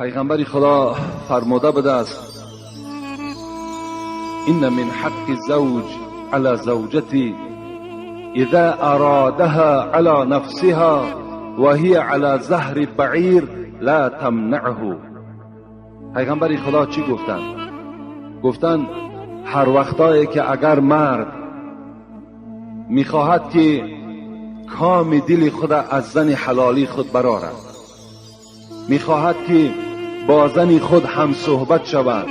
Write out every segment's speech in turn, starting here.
پیغمبر خدا فرموده بوده است این من حق الزوج على زوجتی اذا ارادها على نفسها وهي على ظهر بعیر لا تمنعه. پیغمبر خدا چی گفتند؟ گفتند هر وقتایی که اگر مرد میخواهد که کام دل خود از زن حلالی خود برآرد، میخواهد که با زن خود هم صحبت شود،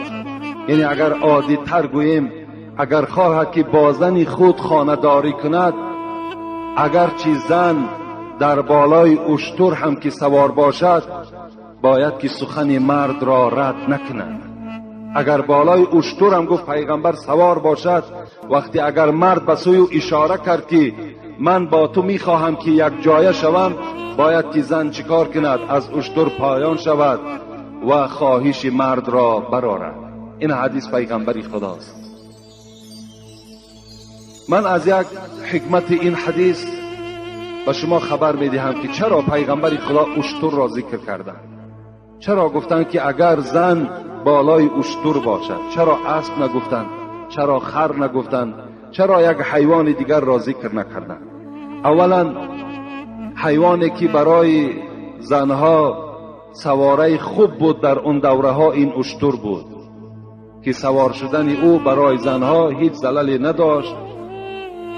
یعنی اگر عادی تر گوییم اگر خواهد که با زن خود خانه‌داری کند، اگرچه زن در بالای اشتر هم که سوار باشد باید که سخن مرد را رد نکند. اگر بالای اشتر هم گفت پیغمبر سوار باشد، وقتی اگر مرد به سوی اشاره کرد که من با تو میخواهم که یک جایه شوم، باید که زن چیکار کند؟ از اشتر پایان شود و خواهش مرد را برآورد. این حدیث پیغمبر خداست. من از یک حکمت این حدیث به شما خبر میدهم که چرا پیغمبر خدا اشتر را ذکر کردند. چرا گفتند که اگر زن بالای اشتر باشد؟ چرا اسب نگفتند؟ چرا خر نگفتند؟ چرا یک حیوان دیگر را ذکر نکردند؟ اولا حیوانی که برای زنها سواره خوب بود در اون دوره ها این اشتر بود که سوار شدن او برای زنها هیچ ضللی نداشت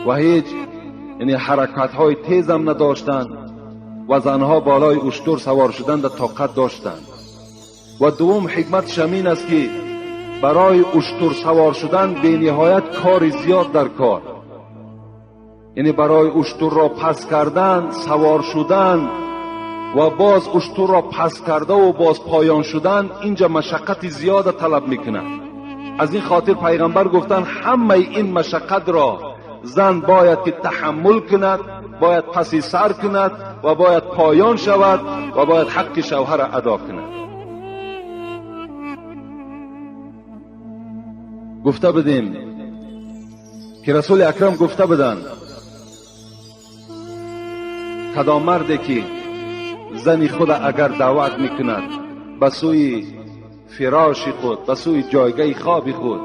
و هیچ یعنی حرکت های تیز هم نداشتند و زنها بالای اشتر سوار شدن در طاقت داشتند. و دوم حکمت شمین است که برای اشتر سوار شدن به نهایت کار زیاد در کار، یعنی برای اشتر را پس کردن، سوار شدن و باز اشتر را پس کرده و باز پایان شدن، اینجا مشقت زیاد طلب میکنه. از این خاطر پیغمبر گفتن همه این مشقت را زن باید که تحمل کند، باید پسی سر کند و باید پایان شود و باید حق شوهر را ادا کند. گفته بدیم که رسول اکرم گفته بدن کدام مردی که زن خود اگر دعوت میکند به سوی فراش خود، به سوی جایگاه خواب خود،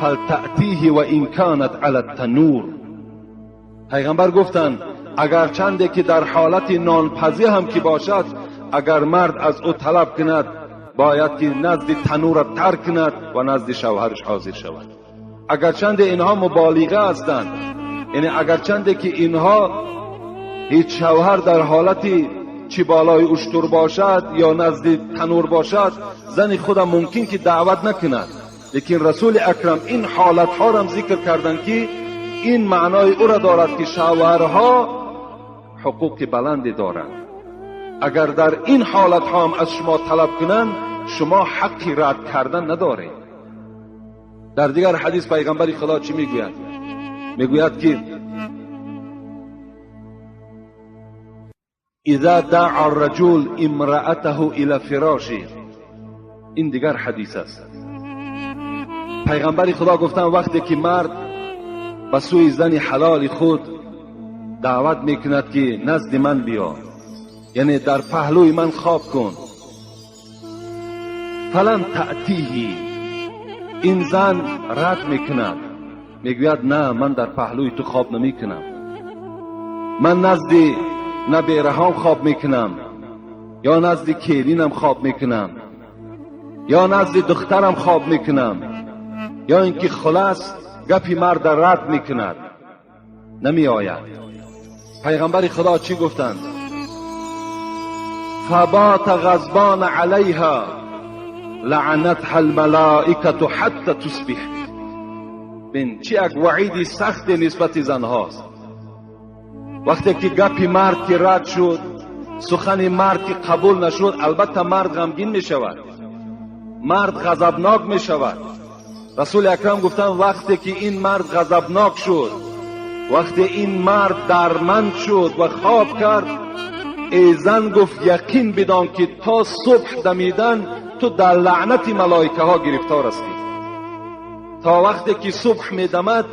فلتأتیه و این کانت علی التنور. پیغمبر گفتند اگر چنده که در حالت نانپزی هم که باشد، اگر مرد از او طلب کند باید که نزد تنور ترک کند و نزد شوهرش حاضر شود. اگر چنده اینها مبالغه هستند، یعنی اگر چنده که اینها هیچ شوهر در حالتی چی بالای اشتر باشد یا نزد تنور باشد، زن خودم ممکن که دعوت نکند، لیکن رسول اکرم این حالت ها را ذکر کردند که این معنای او را دارد که شوهرها حقوق بلندی دارند. اگر در این حالت ها هم از شما طلب کنند، شما حقی رد کردن ندارید. در دیگر حدیث پیغمبر خدا چی میگوید؟ میگوید که اذا دعا الرجل امرأته الى فراشه. این دیگر حدیث است. پیغمبر خدا گفتن وقتی که مرد به سوی زن حلال خود دعوت میکند که نزد من بیا، یعنی در پهلوی من خواب کن، فلن تأتیه، این زن رد میکند، میگوید نه من در پهلوی تو خواب نمیکنم، من نزد نبیرهام خواب میکنم، یا نزد کیرینم خواب میکنم، یا نزد دخترم خواب میکنم، یا اینکه خلاص گپی مرد رد میکند، نمی آید. پیغمبر خدا چی گفتند؟ فبات غضبان علیها لعنتها الملائکه حتی تصبح. بین چی یک وعید سخت نسبت زن هاست. وقتی که گپی مرد که رد شد، سخن مرد که قبول نشد، البته مرد غمگین می شود، مرد غضبناک می شود. رسول اکرم گفتن وقتی که این مرد غضبناک شد، وقتی این مرد درمند شد و خواب کرد، ای زن گفت یقین بدان که تا صبح دمیدن تو در لعنت ملائکه ها گرفتار هستی. تا وقتی که صبح می دمد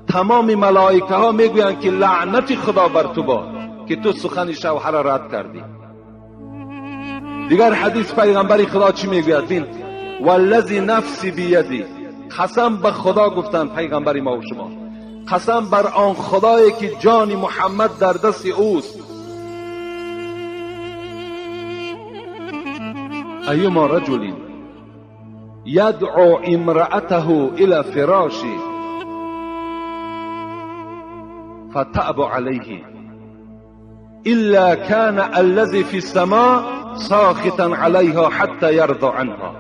تمام ملائکه ها می گویند که لعنت خدا بر تو باد که تو سخن شوهر رد کردی. دیگر حدیث پیغمبری خدا چی میگوید؟ بین والذی نفسی بیدی، قسم به خدا گفتن پیغمبری ما و شما، قسم بر آن خدایی که جان محمد در دست اوست، ایما رجل یدعو امرأته الى فراشی فتأب علیه الا كان الذي في السماء ساخطا عليها حتى يرضى عنها.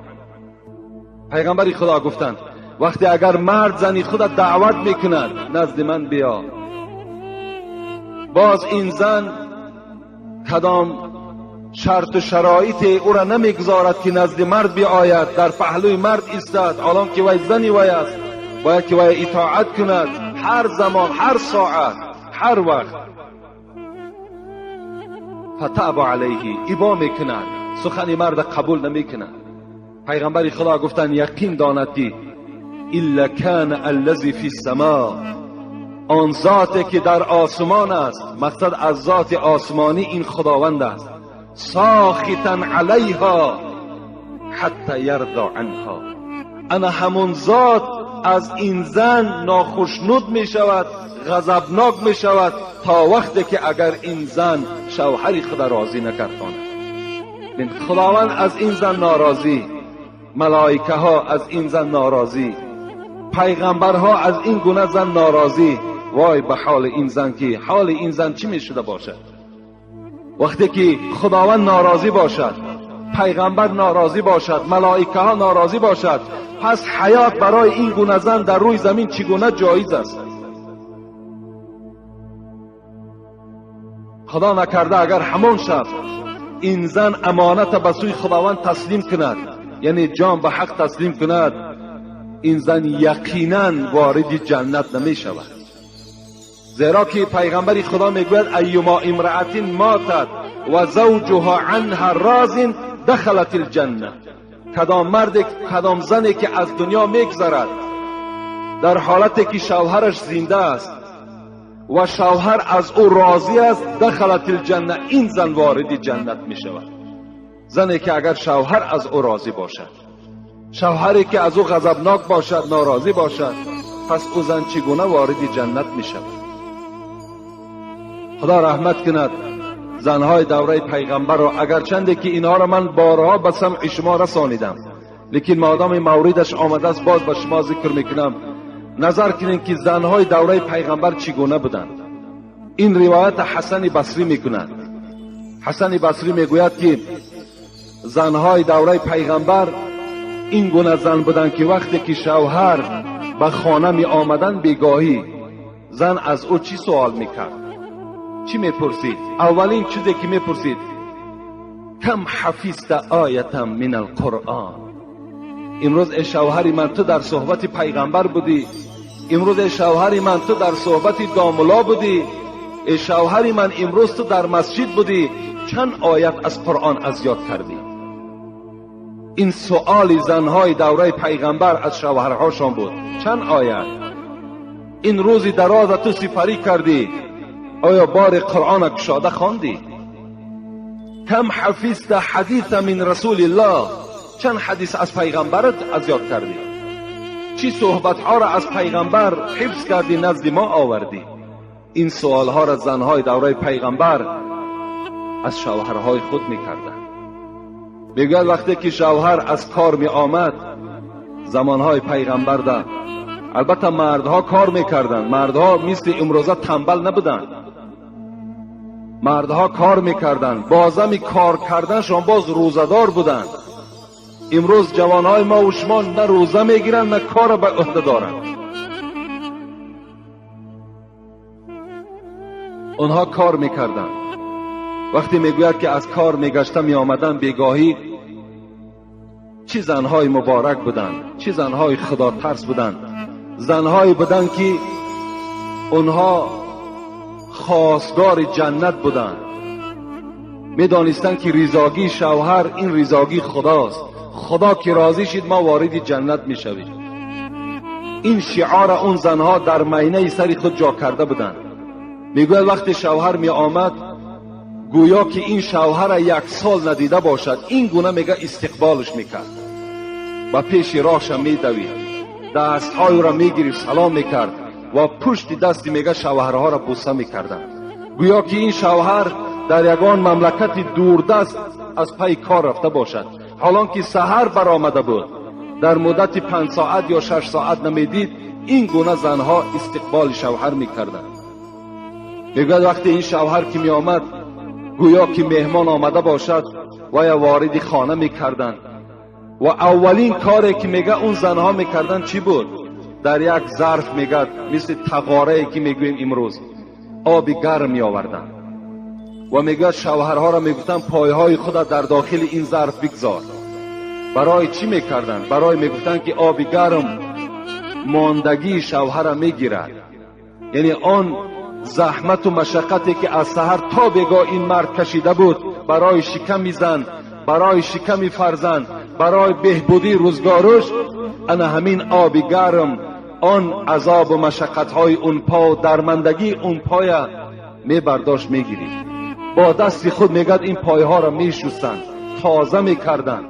پیغمبری خدا گفتند وقتی اگر مرد زنی خود دعوت میکند نزد من بیا، باز این زن کدام شرط و شرایط او را نمیگذارد که نزد مرد بیاید، در پهلوی مرد ایستد، حالان که وی زنی وی است، باید که وی اطاعت کند هر زمان، هر ساعت، هر وقت. فتأب علیه، ابا میکند، سخن مرد قبول نمیکند. پیغمبر خدا گفتن یقین داند که الا کان الذی فی السماء، آن ذاتی که در آسمان است، مقصد از ذات آسمانی این خداوند است، ساخطا علیها حتی یرضى عنها، انا همون ذات از این زن ناخشنود می شود، غضبناک می شود تا وقتی که اگر این زن شوهری خود راضی نکرداند. خداوند از این زن ناراضی، ملائکه ها از این زن ناراضی، پیغمبرها از این گونه زن ناراضی. وای به حال این زن، که حال این زن چی می شده باشد وقتی که خداوند ناراضی باشد، پیغمبر ناراضی باشد، ملائکه ها ناراضی باشد، پس حیات برای این گونه زن در روی زمین چگونه جایز است؟ خدا نکرده اگر همون شب این زن امانت به سوی خداوند تسلیم کند، یعنی جان به حق تسلیم کند، این زن یقینا وارد جنت نمی شود. زیرا که پیغمبر خدا میگوید ایما امرأة ماتت و زوجها عنها راض دخلت الجنه، کدام مرد، کدام زنی که از دنیا میگذرد در حالتی که شوهرش زنده است و شوهر از او راضی است، دخلت الجنه، این زن وارد جنت می شود. زنی که اگر شوهر از او راضی باشد، شوهری که از او غضبناک باشد، ناراضی باشد، پس او زن چگونه وارد جنت می شود؟ خدا رحمت کند زنهای دوره پیغمبر را، اگرچنده که اینها را من بارها به سمع شما رسانیدم، لیکن مادام موردش آمده است باز به شما ذکر میکنم. نظر کنید که زنهای دوره پیغمبر چگونه بودند. این روایت حسن بصری میکند. حسن بصری میگوید که زنهای دوره پیغمبر این گونه زن بودند که وقتی که شوهر به خانه می آمدن بیگاهی، زن از او چی سوال میکرد؟ چی میپرسید؟ اولین چیزی که میپرسید کم حفظت آیتا من القرآن، امروز ای شوهری من تو در صحبت پیغمبر بودی، امروز ای شوهری من تو در صحبت داملا بودی، ای شوهری من امروز تو در مسجد بودی، چند آیت از قرآن از یاد کردی؟ این سؤال زنهای دوره پیغمبر از شوهرهاشان بود. چند آیت؟ این روزی دراز تو سپری کردی، آیا بار قرآن کشاده خواندی؟ کم حفظت حدیث من رسول الله، چند حدیث از پیغمبرت از یاد کردی؟ چی صحبت ها را از پیغمبر حفظ کردی نزد ما آوردی؟ این سوال ها را زنهای دوره پیغمبر از شوهرهای خود میکردند. میگوید وقتی که شوهر از کار می آمد زمانهای پیغمبر ده، البته مردها کار میکردند، مردها مثل امروزه تنبل نبودند، مردها کار میکردند، بازم کار کردنشان باز روزدار بودند. امروز جوانهای ما و شما نه روزه میگیرند نه کار به عهده دارند. اونها کار میکردند. وقتی میگوید که از کار میگشته می آمدن بیگاهی، چی زنهای مبارک بودند، چی زنهای خدا ترس بودند، زنهایی بودند که اونها خواستگار جنت بودند، میدانستند که رضاگی شوهر این رضاگی خداست، خدا که راضی شد ما وارد جنت میشویم. این شعار اون زنها در مینه سر خود جا کرده بودند. میگوید وقتی شوهر می آمد گویا که این شوهر یک سال ندیده باشد، این گونه میگه استقبالش میکرد و پیش راهش میدوید، دستهای را میگرفت سلام میکرد و پشت دستی میگه شوهرها را بوسه میکردند. گویا که این شوهر در یگان مملکت دوردست از پی کار رفته باشد، حالان که سحر برآمده بود، در مدت 5 ساعت یا 6 ساعت نمیدید، این گونه زنها استقبال شوهر میکردند. میگه وقتی این شوهر که می آمد گویا که مهمان آمده باشد و یا وارد خانه میکردند و اولین کاری که میگه اون زنها میکردن چی بود؟ در یک ظرف میگه مثل تغاره که میگویم امروز آب گرم می آوردن و میگه شوهرها را میگفتن پایهای خود در داخل این ظرف بگذار. برای چی میکردن؟ برای میگفتن که آب گرم ماندگی شوهر را میگیرد، یعنی آن زحمت و مشقتی که از سحر تا بگاه این مرد کشیده بود برای شکم زن، برای شکم فرزند، برای بهبودی روزگارش، انا همین آب گرم آن عذاب و مشقت‌های اون پا و درماندگی اون پای می برداشت میگیرید. با دست خود میگد این پایها را میشستند، تازه میکردند.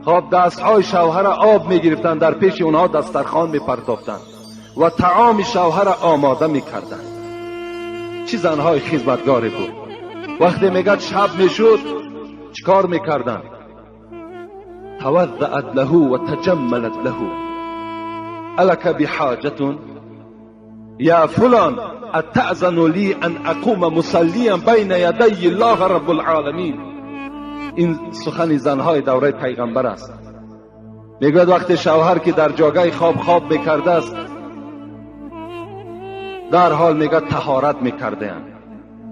خب دستهای شوهر آب میگرفتند، در پیش اونها دسترخوان میپرتافتند و طعام شوهر آماده میکردند. چه زنهای خدمتگاری بود. وقتی میگد شب میشد چیکار میکردند؟ توضأت له و تجملت له. الک بحاجة یا فلان اتأذن لی ان اقوم مصلیا بین یدی الله رب العالمین. این سخن زنهای دوره پیغمبر است. میگوید وقتی شوهر که در جاگه خواب بکرده است، در حال میگه طهارت میکرده‌اند.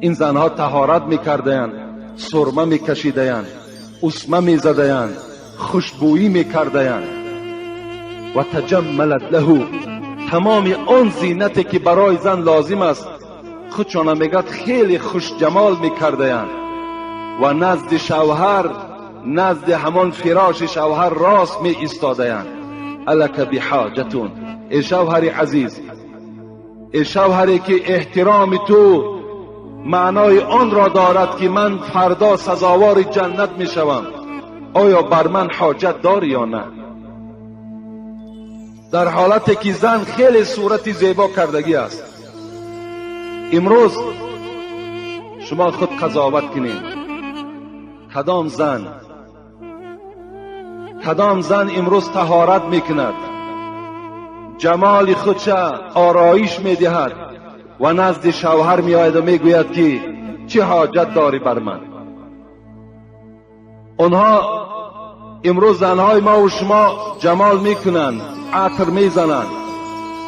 این زنها طهارت میکرده‌اند، سرمه میکشیده‌اند، اسمه میزده‌اند، خوشبویی میکرده‌اند و تجملت له. تمام آن زینتی که برای زن لازم است خودشان میگه خیلی خوش جمال میکرده‌اند و نزد شوهر، نزد همان فراش شوهر راست می ایستاده‌اند. الک بحاجتون. ای شوهر عزیز، ای شوهری که احترام تو معنای آن را دارد که من فردا سزاوار جنت می شوم، آیا بر من حاجت داری یا نه؟ در حالتی که زن خیلی صورت زیبا کردگی است. امروز شما خود قضاوت کنید، کدام زن امروز طهارت میکند، جمال خودش آرایش میدهد و نزد شوهر میآید و میگوید که چه حاجت داری بر من؟ اونها امروز زنهای ما و شما جمال میکنند، عطر میزنند،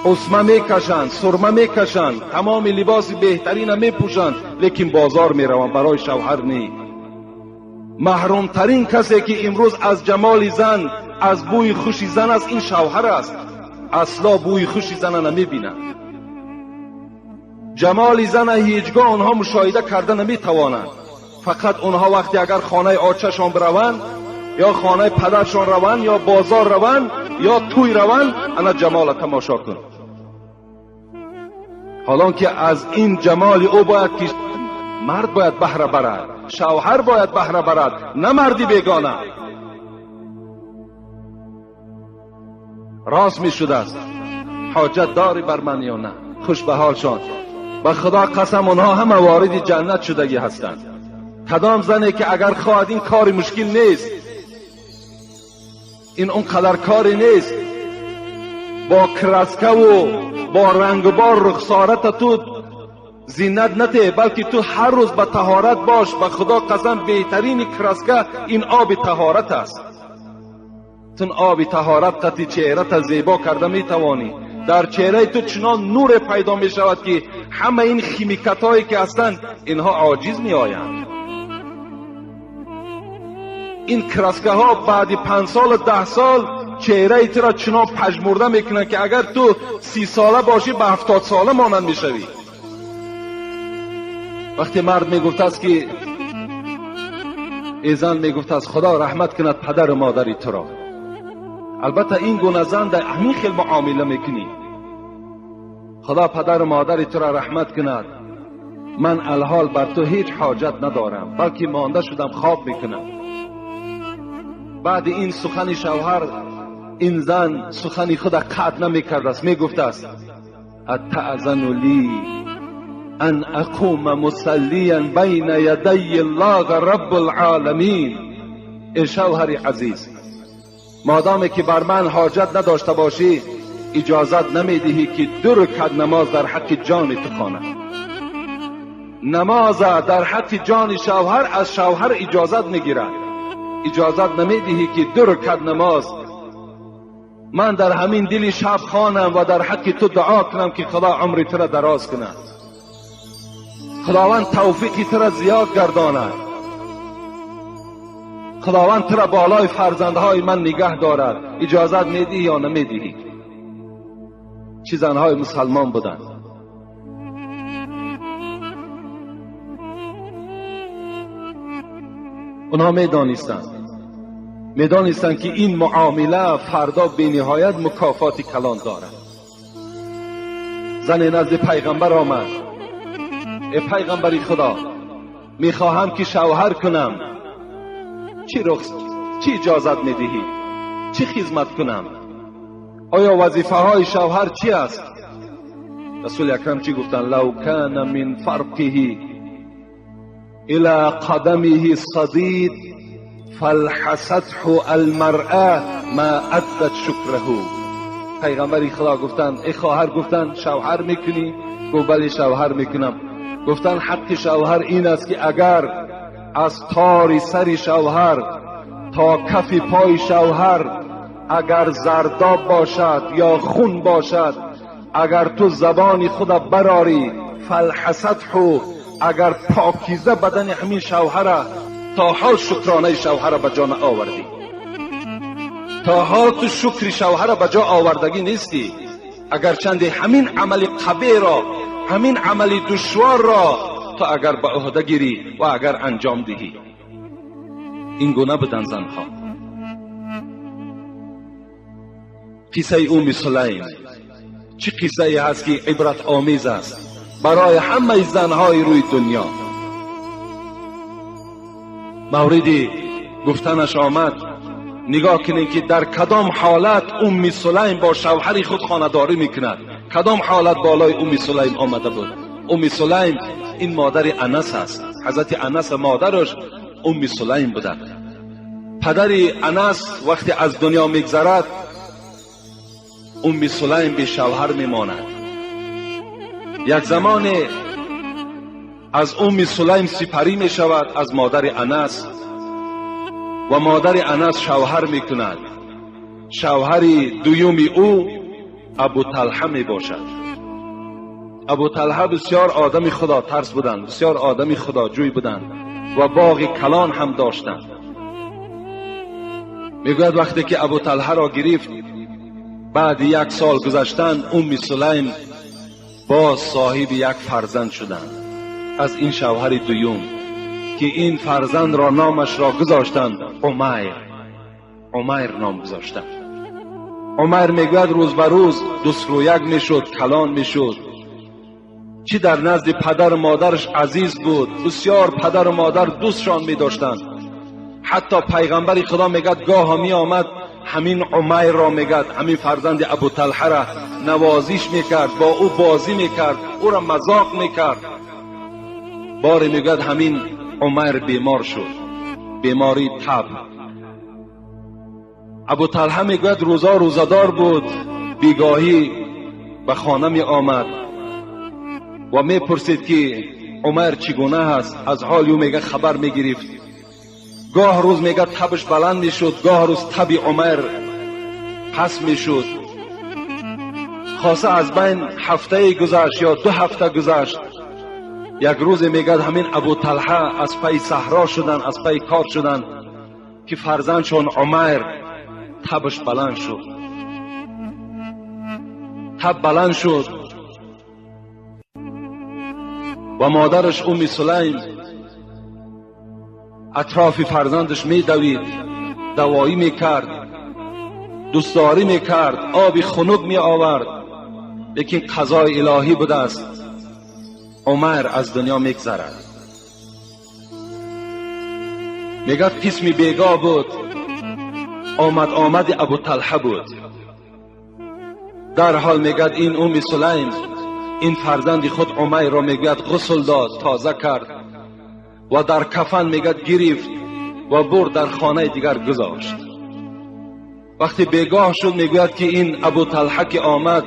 اسمه میکشند، سرمه میکشند، تمام لباس بهترین میپوشند، لیکن بازار میروند برای شوهر نی. محروم ترین کسی که امروز از جمال زن، از بوی خوش زن است، این شوهر است. اصلا بوی خوش زن نمیبینند. جمال زن هیچگاه آنها مشاهده کرده نمیتوانند. فقط آنها وقتی اگر خانه آچه‌شان بروند یا خانه پدرشان روند یا بازار روند یا توی روند، انا جمال تماشا کن. حالان که از این جمال او باید که مرد باید بهره برد، شوهر باید بهره برد، نه مردی بیگانه. راست می شده است. حاجت داری بر من یا نه؟ خوش به حالشان. به خدا قسم اونها همه وارد جنت شدگی هستند. کدام زنی که اگر خواهد این کار مشکل نیست، این اون قدر کاری نیست، با کرسکه و با رنگ و بار رخسارت تو زینت نده، بلکه تو هر روز به طهارت باش. به خدا قسم بهترین کرسکه این آب طهارت است. تون آب طهارت قطعی چهرت زیبا کرده میتوانی. در چهره تو چنان نور پیدا می شود که همه این خیمیکت هایی که هستند اینها عاجز می آیند. این کرسکه ها بعد 5 سال 10 سال چهره تو را چنان پژمرده میکنه که اگر تو 30 ساله باشی به 70 ساله مانند میشوی. وقتی مرد میگفت است که ای زن میگفت است خدا رحمت کند پدر و مادری تو را. البته این گونه زن در همین خیل معامله میکنی. خدا پدر و مادری تو را رحمت کند. من الحال بر تو هیچ حاجت ندارم، بلکه مانده شدم خواب میکنم. بعد این سخن شوهر، این زن سخنی خود قطع نمیکرد است، میگفت است اتأذن لی ان اقوم مصلیا بین یدی الله رب العالمین. ای شوهر عزیز، مادامی که بر من حاجت نداشته باشی، اجازت نمیدهی که 2 رکعت نماز در حق جان تو خوانم. نماز در حق جان شوهر از شوهر اجازت میگیرد. اجازت نمیدهی که 2 رکعت نماز من در همین دل شب خوانم و در حق تو دعا کنم که خدا عمر تو را دراز کند، خداوند توفیق تو را زیاد گرداند، خداوند تو را بالای فرزندهای من نگه دارد. اجازت میدهی یا نمیدهی؟ چه زنهای مسلمان بودند. اونها میدانستند که این معامله فردا به نهایت مکافات کلان دارد. زن نزد پیغمبر آمد، ای پیغمبری خدا، میخواهم که شوهر کنم، چی اجازت میدهی؟ چی خدمت کنم؟ آیا وظیفه های شوهر چی است؟ رسول اکرم چی گفتن؟ لو کان من فرقه الى قدمه صدید فالحسته المرأة ما عدت شکره. پیغمبری خدا گفتن، ای خواهر، گفتن شوهر میکنی؟ گفت بله شوهر میکنم. گفتن حق شوهر این است که اگر از تار سر شوهر تا کف پای شوهر اگر زرداب باشد یا خون باشد، اگر تو زبان خود براری، فالحسته، اگر پاکیزه بدن همین شوهر، تا حال شکرانه شوهر به جا آوردی، تا حال تو شکر شوهر به جا آوردگی نیستی. اگر چند همین عمل قبیح را، همین عمل دشوار را تو اگر به عهده گیری و اگر انجام دهی. این گونه بودن زنها. قصه ام سلیم چه قصه ای هست که عبرت آمیز است برای همه زنهای روی دنیا. موردی گفتنش آمد، نگاه کنید که در کدام حالت ام سلیم با شوهر خود خانه‌داری میکند، کدام حالت بالای ام سلیم آمده بود. ام سلیم این مادر انس است. حضرت انس مادرش ام سلیم بوده. پدر انس وقتی از دنیا میگذرد، ام سلیم به شوهر میماند. یک زمان از ام سلیم سپری می شود از مادر انس و مادر انس شوهر می کند. شوهر دویومی او ابو طلحه می باشد. ابو طلحه بسیار آدم خدا ترس بودند، بسیار آدم خدا جوی بودند و باغ کلان هم داشتند. می گوید وقتی که ابو طلحه را گرفت، بعد 1 سال گذشتن، ام سلیم باز صاحب یک فرزند شدند از این شوهر دویم که این فرزند را نامش را گذاشتند عمیر. عمیر نام گذاشتند. عمیر میگوید روز به روز دسترویک میشد، کلان میشد. چی در نزد پدر و مادرش عزیز بود، بسیار پدر و مادر دوستشان میداشتند. حتی پیغمبر خدا میگد گاه می آمد همین عمیر را میگد، همین فرزند ابو طلحه را نوازش میکرد، با او بازی میکرد، او را مذاق میکرد. باری میگد همین عمیر بیمار شد، بیماری تب. ابو طلحه میگد روزا روزدار بود، بیگاهی به خانه می آمد و میپرسید که عمیر چگونه هست، از حال او میگه خبر میگرفت. گاه روز میگه تبش بلند میشد، گاه روز تب عمیر پس میشد. خاصه از بین هفته گذشت یا 2 هفته گذشت، یک روز میگه همین ابو طلحه از پی صحرا شدن، از پی کار شدن که فرزندشون عمیر تبش بلند شد. تب بلند شد و مادرش ام سلیم اطراف فرزندش میدوید، دوایی میکرد، دوستداری میکرد، آب خنک می آورد. لیکن قضای الهی بوده است. عمر از دنیا میگذرد. میگد قسمی بیگاه بود، آمد ابو طلحه بود. در حال میگد این ام سلیم این فرزند خود عمر را میگد غسل داد، تازه کرد و در کفن میگد گرفت و برد در خانه دیگر گذاشت. وقتی بیگاه شد میگوید که این ابو طلحه که آمد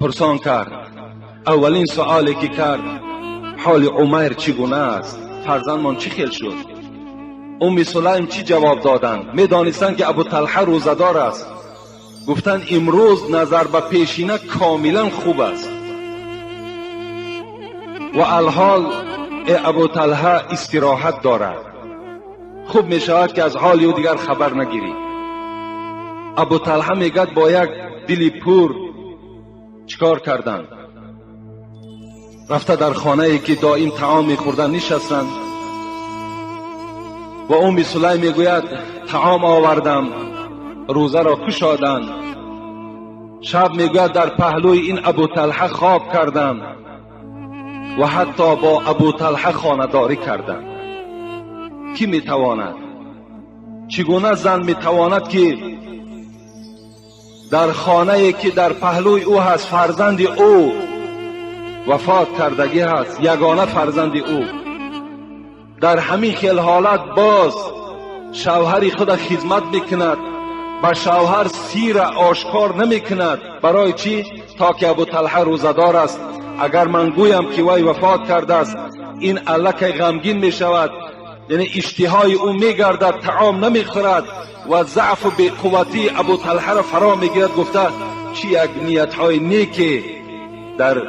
پرسان کرد. اولین سوالی که کرد حال عمر چگونه است، فرزندمان چی خیل شد؟ ام سلیم چی جواب دادند؟ میدانستند که ابو طلحه روزدار است. گفتند امروز نظر به پیشینه کاملا خوب است و الحال ابو طلحه استراحت دارد، خوب می شود که از حال او دیگر خبر نگیری. ابو طلحه میگد با یک دلی پر چیکار کردند؟ رفته در خانه ای که دائم طعام میخوردن نشستند و ام سلیم میگوید طعام آوردم، روزه را کشادند. شب میگوید در پهلوی این ابو طلحه خواب کردم و حتی با ابو طلحه خانه‌داری کردم. کی میتواند؟ چگونه زن میتواند که در خانه‌ای که در پهلوی او هست فرزند او وفات کردگی هست، یگانه فرزند او، در همین خیل حالت باز شوهر خود خدمت میکند، با شوهر سیر آشکار نمیکند. برای چی؟ تا که ابو طلحه روزدار است. اگر من گویم که وی وفات کرده است این الک غمگین میشود، یعنی اشتهای او میگردد، طعام نمیخورد و ضعف و بی‌قوتی ابو طلحه را فرا میگیرد. گفته چی یک نیتهای نیکی در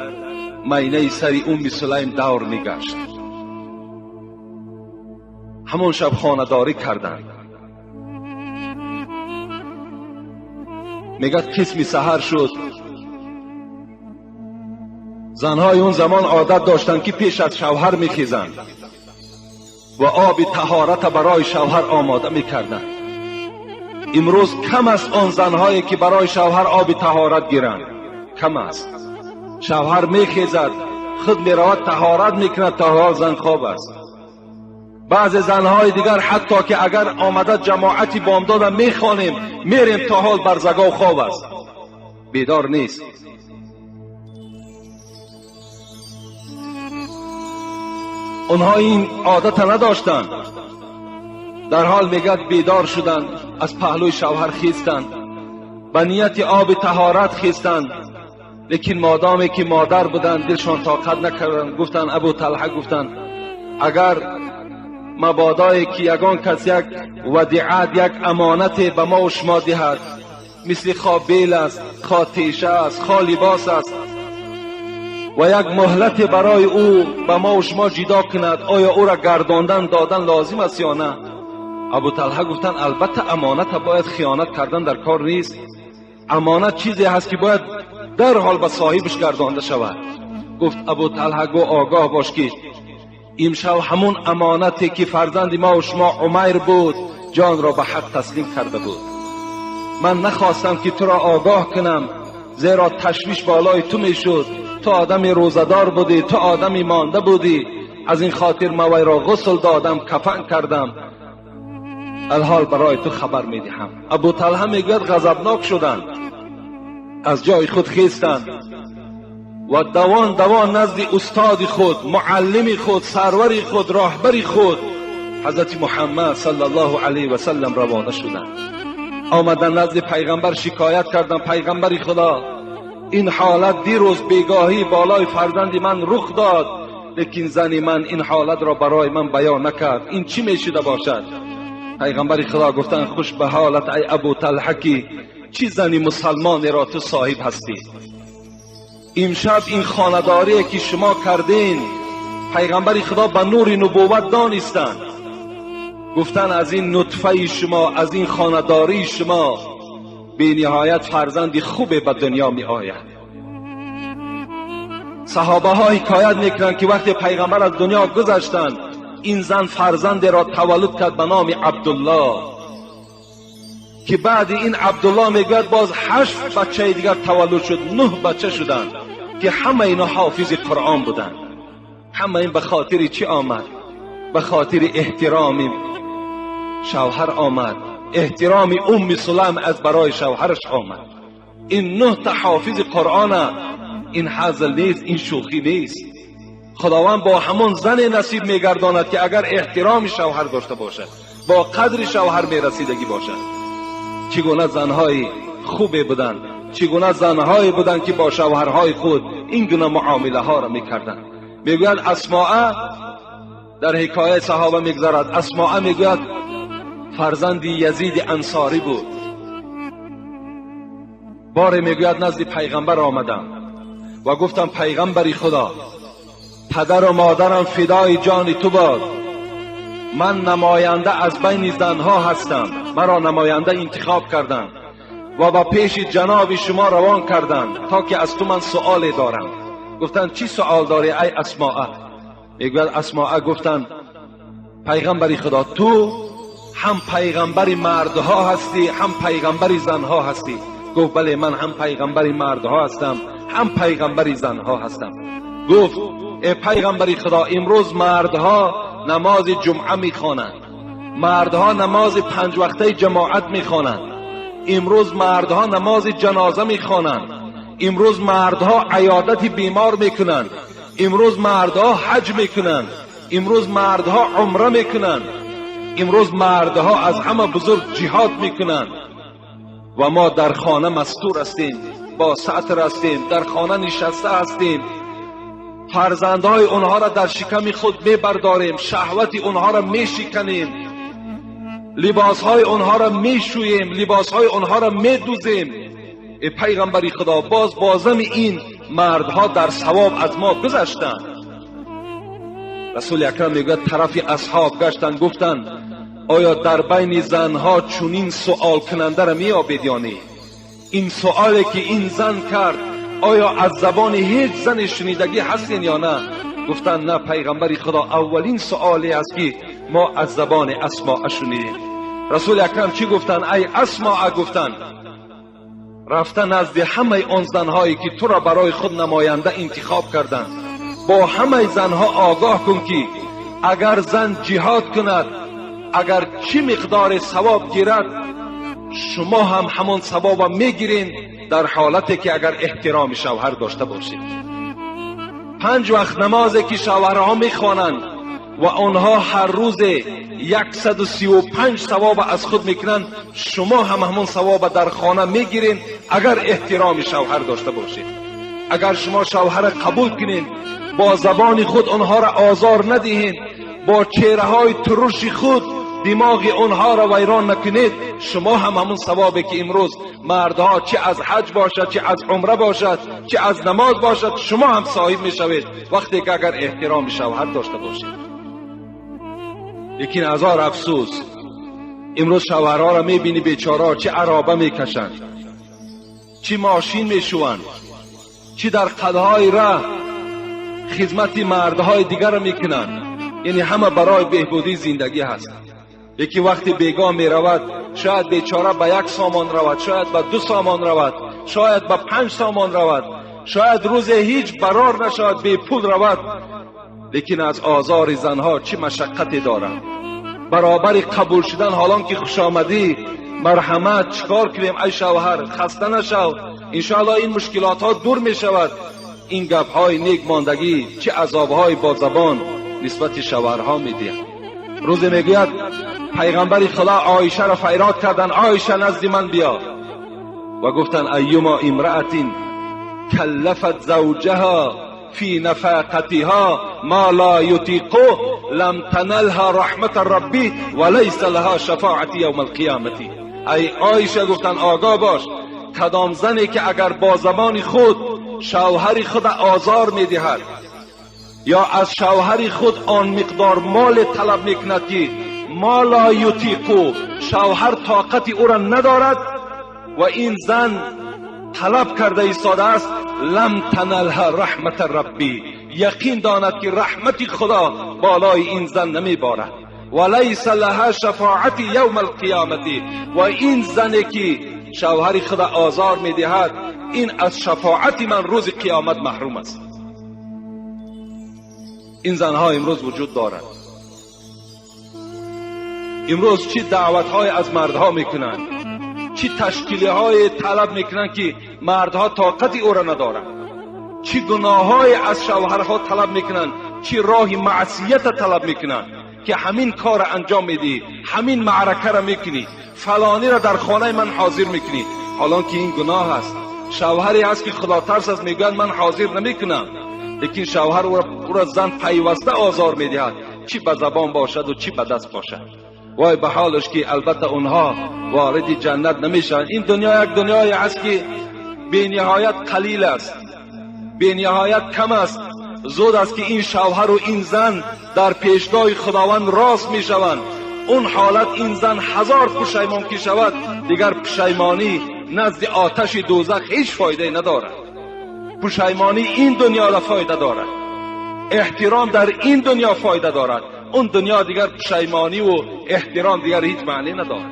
مینه سری ام سلیم دور میگشت. همون شب خانه‌داری کردند. میگد قسمی سحر شد. زنهای اون زمان عادت داشتند که پیش از شوهر میخیزند و آب طهارت برای شوهر آماده میکردند. امروز کم است آن زنهایی که برای شوهر آب طهارت گیرند، کم است. شوهر میخیزد خود میرود طهارت میکند تا حال زن خواب است. بعض زنهای دیگر حتی که اگر آمده جماعتی بامداد میخوانیم میریم تا حال برزگاه خواب است، بیدار نیست. اونها این عادت نداشتند. در حال میگد بیدار شدند، از پهلوی شوهر خیستند، به نیت آب طهارت خیستند. لیکن مادامی که مادر بودند دلشان طاقت نکردند. گفتند ابو طلحه گفتند اگر مبادایی که یگان کس یک ودیعت، یک امانت به ما و شما دهد، مثل خواه بیل است، خواه تیشه است، خواه لباس است و یک مهلت برای او به ما و شما جدا کند، آیا او را گرداندن دادن لازم است یا نه؟ ابو طلحه گفتند البته امانت باید خیانت کردن در کار نیست. امانت چیزی هست که باید در حال به صاحبش گردانده شود. گفت ابو طلحه گو آگاه باش که امشب همون امانتی که فرزند ما و شما عمر بود جان را به حق تسلیم کرده بود. من نخواستم که تو را آگاه کنم، زیرا تشویش بالای تو می شد. تو آدمی روزدار بودی، تو آدمی مانده بودی، از این خاطر من وی را غسل دادم، کفن کردم. الحال برای تو خبر می دهم. ابو طلحه میگوید غضبناک شدند، از جای خود خیستند و دوان نزد استاد خود، معلم خود، سرور خود، راهبر خود حضرت محمد صلی الله علیه و سلم روانه شدند. آمدن نزد پیغمبر شکایت کردند پیغمبر خدا این حالت دیروز بیگاهی بالای فرزند من رخ داد، لیکن زن من این حالت را برای من بیان نکرد، این چی میشده باشد؟ پیغمبر خدا گفتند خوش به حالت ای ابو طلحه که چی زنی مسلمان را تو صاحب هستی. امشب این خانه‌داری که شما کردین پیغمبر خدا به نور نبوت دانستند. گفتن از این نطفه شما، از این خانه‌داری شما بی نهایت فرزند خوب به دنیا می آید. صحابه ها حکایت میکنند که وقتی پیغمبر از دنیا گذشتند این زن فرزند را تولد کرد به نام عبدالله، که بعد این عبدالله میگوید باز 8 بچه دیگر تولد شد، 9 بچه شدند. که همه اینا حافظ قرآن بودن. همه این به خاطر چی آمد؟ به خاطر احترام شوهر آمد، احترام ام سلم از برای شوهرش آمد. این 9 تا حافظ قرآن، این حزل نیست، این شوخی نیست. خداوند با همون زن نصیب میگرداند که اگر احترام شوهر داشته باشد، با قدر شوهر میرسیدگی باشد. چگونه زنهای خوبی بودند، چگونه زنهایی بودند که با شوهرهای خود این گونه معامله ها را میکردند. میگوید اسماء در حکایت صحابه میگذارد، اسماء میگوید فرزند یزید انصاری بود. بار میگوید نزد پیغمبر آمدم و گفتم پیغمبری خدا، پدر و مادرم فدای جان تو باد، من نماینده از بین زنها هستم، مرا نماینده انتخاب کردند و با پیش جناب شما روان کردند تا که از تو من سؤال دارم. گفتند چی سؤال داری ای اسماء؟ میگوید اسماء گفتند پیغمبری خدا، تو هم پیغمبری مردها هستی هم پیغمبری زنها هستی. گفت بله من هم پیغمبری مردها هستم هم پیغمبری زنها هستم. گفت ای پیغمبری خدا، امروز مردها نماز جمعه میخوانند، مردها نماز 5 وقته جماعت میخوانند، امروز مردها نماز جنازه میخوانند، امروز مردها عیادت بیمار میکنند، امروز مردها حج میکنند، امروز مردها عمره میکنند، امروز مردها از همه بزرگ جهاد میکنند و ما در خانه مستور هستیم، با ستر هستیم، در خانه نشسته هستیم، فرزندهای اونها را در شکم خود میبرداریم، شهوت اونها را میشکنیم، لباسهای اونها را میشوییم، لباسهای اونها را میدوزیم. ای پیغمبری خدا، بازم این مردها در ثواب از ما گذشتند. رسول اکرم میگوید طرف اصحاب گشتند، گفتند آیا در بین زنها چنین سؤال کننده را میابید یا نه؟ این سؤالی که این زن کرد آیا از زبان هیچ زن شنیدگی هستین یا نه؟ گفتند نه پیغمبری خدا، اولین سؤالی است که ما از زبان اسماء شنیدیم. رسول اکرم چی گفتند ای اسماء؟ گفتند رفتن نزد همه آن زنهایی که تو را برای خود نماینده انتخاب کردند، با همه زنها آگاه کن که اگر زن جهاد کند، اگر چی مقدار ثواب گیرد، شما هم همون ثواب میگیرین در حالتی که اگر احترام شوهر داشته باشید. 5 وقت نمازی که شوهرها میخوانند و آنها هر روز 135 ثواب از خود میکنند، شما هم همون ثواب در خانه میگیرین اگر احترام شوهر داشته باشید. اگر شما شوهر قبول کنین، با زبان خود آنها را آزار ندهین، با چهره های ترش خود دماغ اونها را ویران نکنید، شما هم همون ثوابی که امروز مردها چه از حج باشد، چه از عمره باشد، چه از نماز باشد، شما هم صاحب میشوید وقتی که اگر احترام شوهر داشته باشید. لیکن هزار افسوس امروز شوهرها را میبینی بیچاره چه عرابه میکشند، چه ماشین میشوند، چه در قدهای راه خدمت مردهای دیگر را میکنند. یعنی همه برای بهبودی زندگی هست. یکی وقتی بیگاه می رود، شاید بیچاره به 1 سامان رود، شاید به 2 سامان رود، شاید به 5 سامان رود، شاید روز هیچ برار نشود، بی پول رود. لیکن از آزار زنها چه مشقتی دارند. برابر قبول شدن حالان که خوش آمدی، مرحمت، چکار کنیم ای شوهر، خسته نشو، انشاءالله این مشکلات ها دور می شود. این گپ های نیک ماندگی چه عذاب های با زبان نسبت شوهرها می دهند. روز میگوید پیغمبر خدا عایشه را فریاد کردن، عایشه نزد من بیا، و گفتن ایما امرأة کلفت زوجها فی نفقتها ما لا یطیقه لم تنلها رحمت ربی وليس لها شفاعت یوم القیامت. ای عایشه گفتن آگاه باش، کدام زنی که اگر با زبان خود شوهر خود آزار میدهد یا از شوهر خود آن مقدار مال طلب میکند که ما لا یطیقو، شوهر طاقت او را ندارد و این زن طلب کرده ایستاده است، لم تنلها رحمت ربی، یقین داند که رحمت خدا بالای این زن نمیبارد، ولیس لها شفاعت یوم القیامت، و این زنی که شوهر خدا آزار میدهد این از شفاعت من روز قیامت محروم است. این زنها امروز وجود دارند. امروز چی دعوت‌های از مردها میکنند، چی تشکیل‌های طلب میکنند که مردها طاقت او را ندارند، چی گناه‌های از شوهرها طلب میکنند، چی راه معصیت طلب میکنند که همین کار انجام میدی، همین معرکه را میکنی، فلانی را در خانه من حاضر میکنی، حالان که این گناه است. شوهری هست که خدا ترس است، میگوید من حاضر نمیکنم، لیکن شوهر او را زن پیوسته آزار میدهد، چی به زبان باشد و چی به دست باشد. وای به حالش که البته اونها وارد جنت نمیشن. این دنیا یک دنیای است که بی نهایت قلیل است، بی نهایت کم است. زود است که این شوهر و این زن در پیشگاه خداوند راست میشوند. اون حالت این زن 1000 پشیمان که شود، دیگر پشیمانی نزد آتش دوزخ هیچ فایده ندارد. پشیمانی این دنیا را فایده دارد، احترام در این دنیا فایده دارد. اون دنیا دیگر پشیمانی و احترام دیگر هیچ معنی ندارد.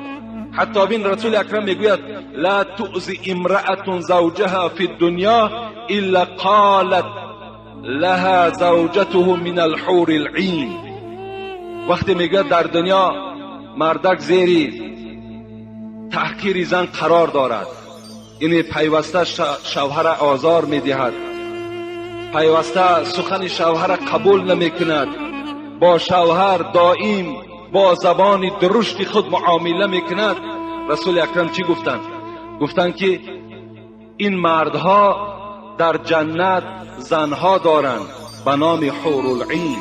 حتی بین رسول اکرم میگوید لا تؤذی امرأة زوجها فی الدنیا الا قالت لها زوجته من الحور العین. وقتی میگوید در دنیا مردک زیر تحقیر زن قرار دارد، یعنی پیوسته شوهر آزار میدهد، پیوسته سخن شوهر قبول نمیکند، با شوهر دائم با زبان درشت خود معامله میکند. رسول اکرم چی گفتند؟ گفتند که این مردها در جنت زنها دارند به نام حور العین.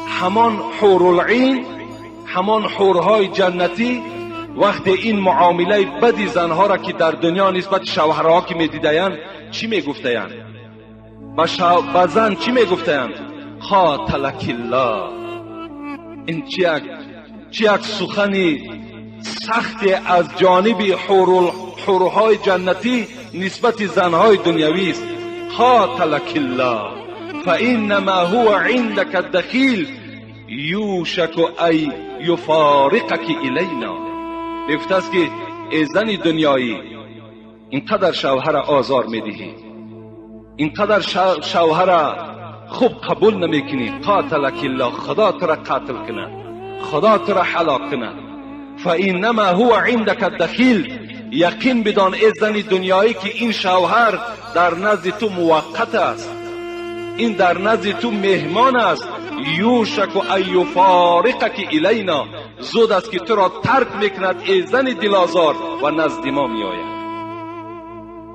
همان حور العین، همان حورهای جنتی وقتی این معامله بدی زنها را که در دنیا نسبت شوهرها که میدیدند چی میگفتند؟ به زن چی میگفتند؟ قاتلک الله. این چی یک سخنی سختی از جانب حورهای جنتی نسبت زنهای دنیوی است. قاتلک الله فانما هو عندك الدخیل یوشک ای یفارقک الینا. گفته است که ای زن دنیایی، اینقدر شوهر آزار میدهی، اینقدر شوهر خوب قبول نمیکنی، قاتلک الله، خدا تو را قاتل کنه، خدا تو را هلاک کنه. فانما هو عندك الدخیل، یقین بدان ای زن دنیایی که این شوهر در نزد تو موقت است، این در نزد تو مهمان است. یوشک ای یفارقک الینا، زود است که تو را ترک میکند ای زن دلازار و نزد ما میآید.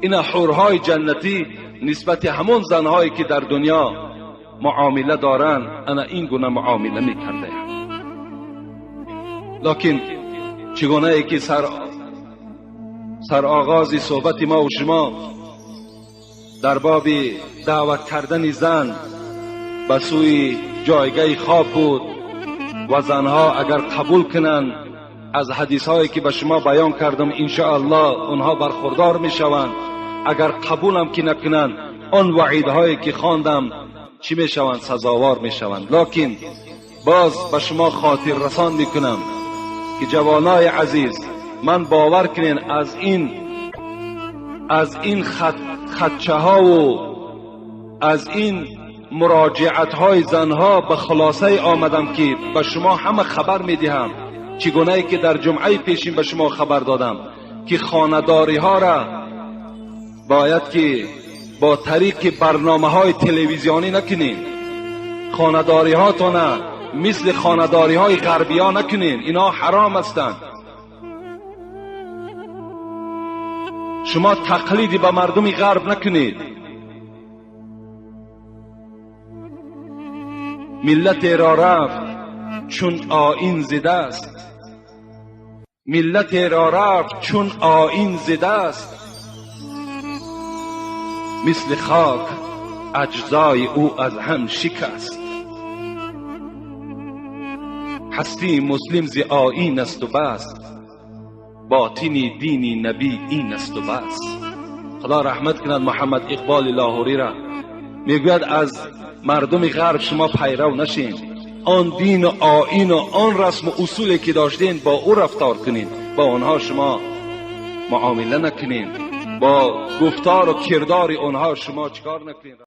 این حورهای جنتی نسبت همون زنهایی که در دنیا معامله دارند انا این گونه معامله میکرده. لکن چگونه ای که سر آغاز صحبت ما و شما در باب دعوت کردن زن به سوی جایگاه خواب بود و زنها اگر قبول کنند از حدیث هایی که به شما بیان کردم انشاءالله اونها برخوردار می شوند، اگر قبول هم که نکنند آن وعید هایی که خواندم چی می شوند؟ سزاوار می شوند. لکن باز به شما خاطر رسان می کنم که جوانای عزیز، من باور کنین از این خدچه ها و از این مراجعت های زنها به خلاصه آمدم که به شما همه خبر می دهم، چگونه که در جمعه پیشین به شما خبر دادم که خانه‌داری ها را باید که با طریق برنامه های تلویزیونی نکنین. خانه‌داری هاتون مثل خانه‌داری های غربی ها نکنین، اینا حرام هستند. شما تقلیدی به مردم غرب نکنید. ملت را رفت چون آیین زده است، ملت را رفت چون آیین زده است، مثل خاک اجزای او از هم شکست. هستی مسلم ز آیین است و بس، باطنی دینی نبی این است و بس. خدا رحمت کند محمد اقبال لاهوری را، میگوید از مردم غرب شما پیرو نشین، آن دین و آیین و آن رسم و اصولی که داشتین با او رفتار کنین، با آنها شما معامله نکنین. با گفتار و کردار اونها شما چیکار نکنید؟